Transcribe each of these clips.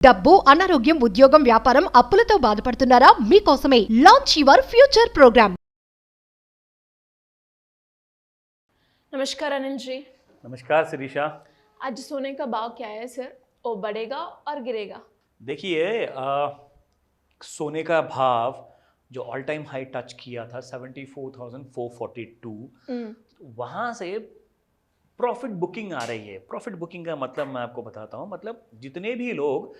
డబ్బు అనారోగ్యం ఉద్యోగం వ్యాపారం అప్పులతో బాధపడుతున్నారా మీకోసమే లాంచ్ యువర్ ఫ్యూచర్ ప్రోగ్రామ్। नमस्कार अनिल जी। नमस्कार शिरीषा। आज सोने का भाव क्या है सर? वो बढ़ेगा और गिरेगा? देखिए सोने का भाव जो ऑल टाइम हाई टच किया था 74,442 वहाँ से प्रॉफिट बुकिंग आ रही है। प्रॉफिट बुकिंग का मतलब मैं आपको बताता हूँ, मतलब जितने भी लोग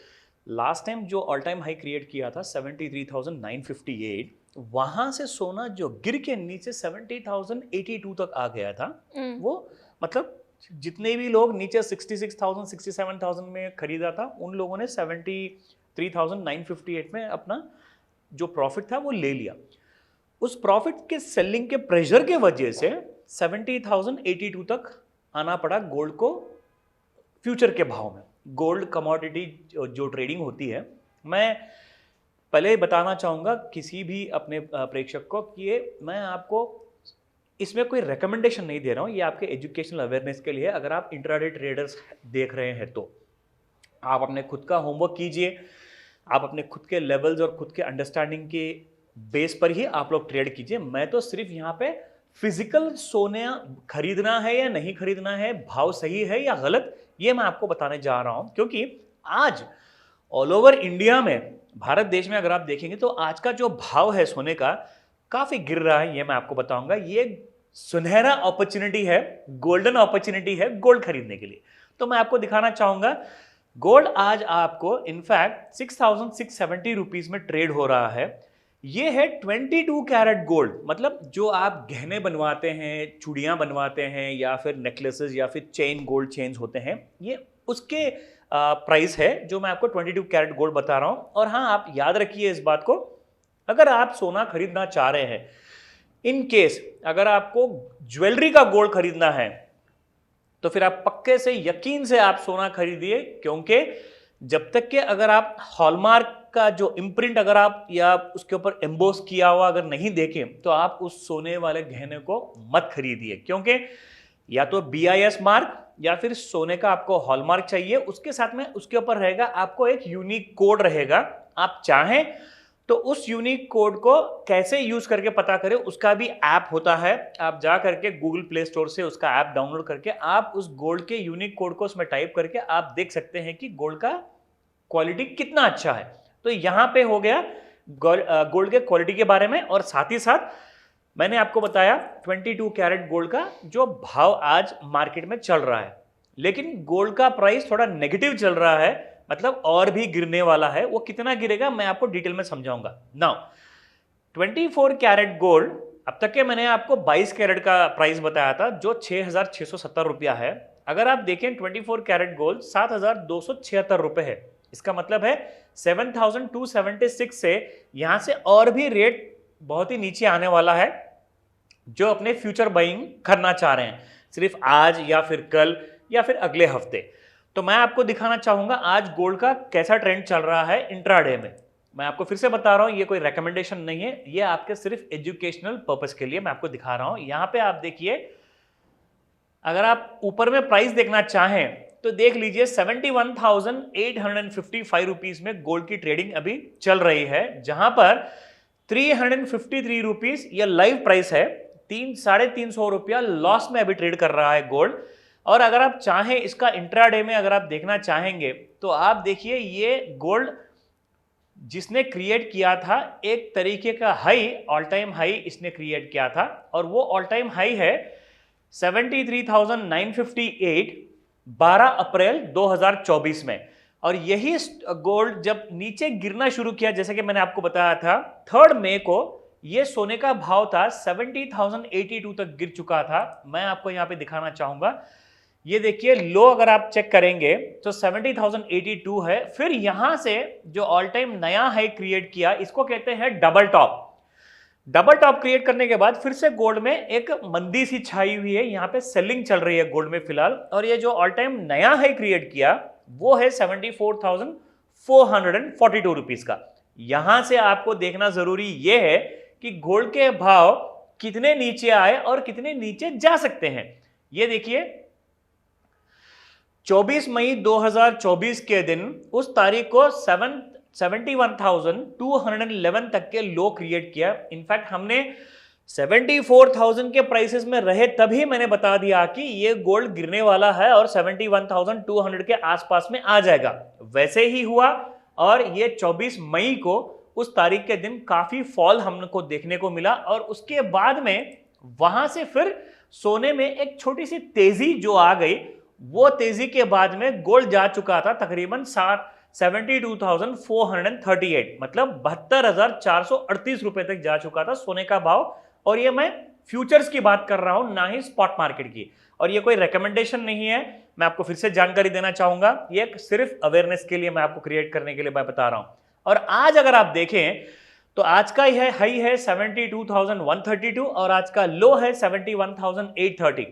लास्ट टाइम जो ऑल टाइम हाई क्रिएट किया था 73,958 वहाँ से सोना जो गिर के नीचे 70,082 तक आ गया था। वो मतलब जितने भी लोग नीचे 66,000 67,000 में खरीदा था उन लोगों ने 73,958 में अपना जो प्रॉफिट था वो ले लिया। उस प्रॉफिट के सेलिंग के प्रेशर के वजह से 70,082 तक आना पड़ा गोल्ड को फ्यूचर के भाव में। गोल्ड कमोडिटी जो ट्रेडिंग होती है, मैं पहले बताना चाहूँगा किसी भी अपने प्रेक्षक को कि ये मैं आपको इसमें कोई रिकमेंडेशन नहीं दे रहा हूँ, ये आपके एजुकेशनल अवेयरनेस के लिए। अगर आप इंट्राडे ट्रेडर्स देख रहे हैं तो आप अपने खुद का होमवर्क कीजिए, आप अपने खुद के लेवल्स और खुद के अंडरस्टैंडिंग के बेस पर ही आप लोग ट्रेड कीजिए। मैं तो सिर्फ यहाँ पे फिजिकल सोने खरीदना है या नहीं खरीदना है, भाव सही है या गलत, ये मैं आपको बताने जा रहा हूँ। क्योंकि आज ऑल ओवर इंडिया में, भारत देश में अगर आप देखेंगे तो आज का जो भाव है सोने का काफ़ी गिर रहा है। ये मैं आपको बताऊंगा। ये सुनहरा अपॉर्चुनिटी है, गोल्डन अपॉर्चुनिटी है गोल्ड खरीदने के लिए। तो मैं आपको दिखाना चाहूँगा गोल्ड आज आपको इनफैक्ट 6,670 रुपीज़ में ट्रेड हो रहा है। ये है 22 कैरेट गोल्ड, मतलब जो आप गहने बनवाते हैं, चूड़ियाँ बनवाते हैं या फिर नेकलेसेस या फिर चेन, गोल्ड चेन्स होते हैं, ये उसके प्राइस है जो मैं आपको 22 कैरेट गोल्ड बता रहा हूँ। और हाँ, आप याद रखिए इस बात को, अगर आप सोना खरीदना चाह रहे हैं, इन केस अगर आपको ज्वेलरी का गोल्ड खरीदना है तो फिर आप पक्के से यकीन से आप सोना खरीदिए। क्योंकि जब तक कि अगर आप हॉलमार्क का जो इम्प्रिंट अगर आप या उसके ऊपर एम्बोस किया हुआ अगर नहीं देखें तो आप उस सोने वाले गहने को मत खरीदिए। क्योंकि या तो BIS मार्क या फिर सोने का आपको हॉलमार्क चाहिए, उसके साथ में उसके ऊपर रहेगा आपको एक यूनिक कोड रहेगा। आप चाहें तो उस यूनिक कोड को कैसे यूज करके पता करें, उसका भी ऐप होता है। आप जा करके गूगल प्ले स्टोर से उसका ऐप डाउनलोड करके आप उस गोल्ड के यूनिक कोड को उसमें टाइप करके आप देख सकते हैं कि गोल्ड का क्वालिटी कितना अच्छा है। तो यहां पे हो गया गोल्ड के क्वालिटी के बारे में। और साथ ही साथ मैंने आपको बताया 22 कैरेट गोल्ड का जो भाव आज मार्केट में चल रहा है। लेकिन गोल्ड का प्राइस थोड़ा नेगेटिव चल रहा है, मतलब और भी गिरने वाला है। वो कितना गिरेगा मैं आपको डिटेल में समझाऊंगा। नाउ 24 कैरेट गोल्ड, अब तक के मैंने आपको 22 कैरेट का प्राइस बताया था जो 6,670 रुपया है। अगर आप देखें 24 कैरेट गोल्ड 7,276 रुपये है। इसका मतलब है 7,276 से यहां से और भी रेट बहुत ही नीचे आने वाला है। जो अपने फ्यूचर बाइंग करना चाह रहे हैं सिर्फ आज या फिर कल या फिर अगले हफ्ते, तो मैं आपको दिखाना चाहूंगा आज गोल्ड का कैसा ट्रेंड चल रहा है इंट्राडे में। मैं आपको फिर से बता रहा हूं, ये कोई रेकमेंडेशन नहीं है, ये आपके सिर्फ एजुकेशनल पर्पस के लिए मैं आपको दिखा रहा हूं। यहां पे आप देखिए, अगर आप ऊपर में प्राइस देखना चाहें तो देख लीजिए 71,855 रुपीज में गोल्ड की ट्रेडिंग अभी चल रही है, जहां पर 353 रुपीज यह लाइव प्राइस है। 350 रुपया लॉस में अभी ट्रेड कर रहा है गोल्ड। और अगर आप चाहें इसका इंट्राडे में अगर आप देखना चाहेंगे तो आप देखिए, ये गोल्ड जिसने क्रिएट किया था एक तरीके का हाई, ऑल टाइम हाई इसने क्रिएट किया था। और वो ऑल टाइम हाई है 73,958 12 अप्रैल 2024 में। और यही गोल्ड जब नीचे गिरना शुरू किया, जैसे कि मैंने आपको बताया था 3 मई को ये सोने का भाव था 70,082 तक गिर चुका था। मैं आपको यहां पे दिखाना चाहूंगा, ये देखिए लो अगर आप चेक करेंगे तो 70,082 है। फिर यहां से जो ऑल टाइम नया हाई क्रिएट किया, इसको कहते हैं double top. Double top create करने के बाद फिर से गोल्ड में एक मंदी सी छाई हुई है, यहां पे सेलिंग चल रही है गोल्ड में फिलहाल। और ये जो ऑल टाइम नया हाई क्रिएट किया वो है 74,442 रुपीज का। यहां से आपको देखना जरूरी यह है कि गोल्ड के भाव कितने नीचे आए और कितने नीचे जा सकते हैं। ये देखिए 24 मई 2024 के दिन उस तारीख को 71,211 तक के लो क्रिएट किया। इनफैक्ट हमने 74,000 के प्राइसेस में रहे तभी मैंने बता दिया कि ये गोल्ड गिरने वाला है और 71,200 के आसपास में आ जाएगा। वैसे ही हुआ और ये 24 मई को उस तारीख के दिन काफी फॉल हमको देखने को मिला और उसके बाद में वहां से फिर सोने में एक छोटी सी तेजी जो आ गई, वो तेजी के बाद में गोल्ड जा चुका था तकरीबन 72,438, मतलब 72,438 रुपए तक जा चुका था सोने का भाव। और ये मैं फ्यूचर्स की बात कर रहा हूं, ना ही स्पॉट मार्केट की। और ये कोई रिकमेंडेशन नहीं है, मैं आपको फिर से जानकारी देना चाहूंगा, ये सिर्फ अवेयरनेस के लिए मैं आपको क्रिएट करने के लिए मैं बता रहा हूं। और आज अगर आप देखें तो आज का हाई है 72,132 और आज का लो है 71,830।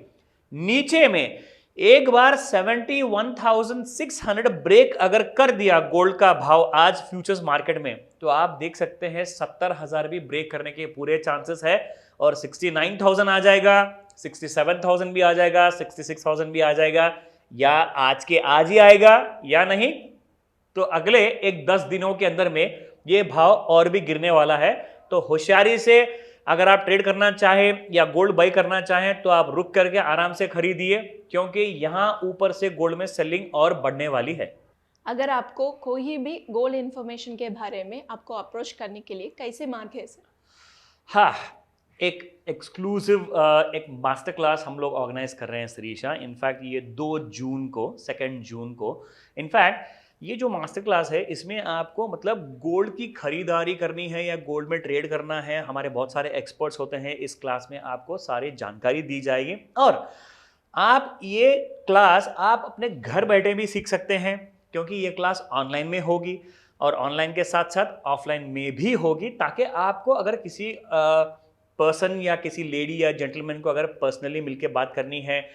नीचे में एक बार 71,600 ब्रेक अगर कर दिया गोल्ड का भाव आज फ्यूचर्स मार्केट में, तो आप देख सकते हैं 70,000 भी ब्रेक करने के पूरे चांसेस है और 69,000 आ जाएगा, 67,000 भी आ जाएगा, 66,000 भी आ जाएगा, या आज के आज ही आएगा या नहीं तो अगले एक 10 दिनों के अंदर में ये भाव और भी गिरने वाला है। तो होशियारी से अगर आप ट्रेड करना चाहें या गोल्ड बाई करना चाहें तो आप रुक करके आराम से खरीदिए, क्योंकि यहां ऊपर से गोल्ड में सेलिंग और बढ़ने वाली है। अगर आपको कोई भी गोल्ड इन्फॉर्मेशन के बारे में आपको अप्रोच करने के लिए कैसे मार्ग है सर? हाँ, एक एक्सक्लूसिव एक मास्टर क्लास हम लोग ऑर्गेनाइज कर रहे हैं श्रीशा। इनफैक्ट ये 2 जून को इनफैक्ट ये जो मास्टर क्लास है इसमें आपको मतलब गोल्ड की खरीदारी करनी है या गोल्ड में ट्रेड करना है, हमारे बहुत सारे एक्सपर्ट्स होते हैं। इस क्लास में आपको सारी जानकारी दी जाएगी और आप ये क्लास आप अपने घर बैठे भी सीख सकते हैं, क्योंकि ये क्लास ऑनलाइन में होगी और ऑनलाइन के साथ साथ ऑफलाइन में भी होगी, ताकि आपको अगर किसी पर्सन या किसी लेडी या जेंटलमैन को अगर पर्सनली मिलके बात करनी है,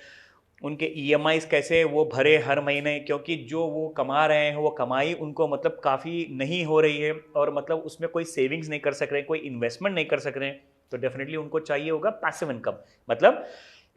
उनके EMIs कैसे वो भरे हर महीने, क्योंकि जो वो कमा रहे हैं वो कमाई उनको मतलब काफ़ी नहीं हो रही है और मतलब उसमें कोई सेविंग्स नहीं कर सक रहे हैं, कोई इन्वेस्टमेंट नहीं कर सक रहे हैं, तो डेफिनेटली उनको चाहिए होगा पैसिव इनकम, मतलब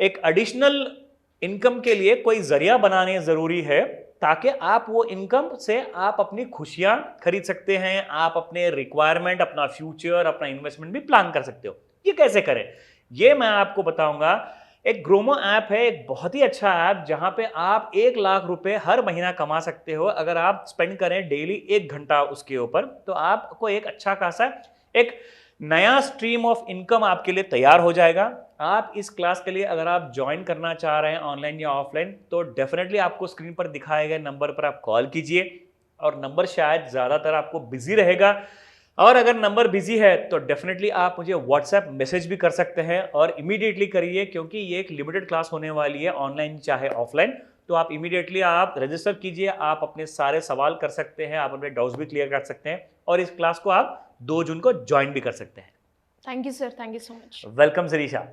एक एडिशनल इनकम के लिए कोई जरिया बनाने ज़रूरी है, ताकि आप वो इनकम से आप अपनी खुशियाँ खरीद सकते हैं, आप अपने रिक्वायरमेंट, अपना फ्यूचर, अपना इन्वेस्टमेंट भी प्लान कर सकते हो। ये कैसे करें ये मैं आपको बताऊंगा। एक ग्रोमो ऐप है, एक बहुत ही अच्छा ऐप, जहां पे आप 1 लाख रुपए हर महीना कमा सकते हो अगर आप स्पेंड करें डेली 1 घंटा उसके ऊपर, तो आपको एक अच्छा खासा एक नया स्ट्रीम ऑफ इनकम आपके लिए तैयार हो जाएगा। आप इस क्लास के लिए अगर आप ज्वाइन करना चाह रहे हैं ऑनलाइन या ऑफलाइन, तो डेफिनेटली आपको स्क्रीन पर दिखाए गए नंबर पर आप कॉल कीजिए, और नंबर शायद ज़्यादातर आपको बिजी रहेगा, और अगर नंबर बिजी है तो डेफिनेटली आप मुझे व्हाट्सएप मैसेज भी कर सकते हैं, और इमीडिएटली करिए, क्योंकि ये एक लिमिटेड क्लास होने वाली है ऑनलाइन चाहे ऑफलाइन। तो आप इमीडिएटली आप रजिस्टर कीजिए, आप अपने सारे सवाल कर सकते हैं, आप अपने डाउट्स भी क्लियर कर सकते हैं, और इस क्लास को आप 2 जून को ज्वाइन भी कर सकते हैं। Thank you sir, thank you so much. Welcome Shirisha.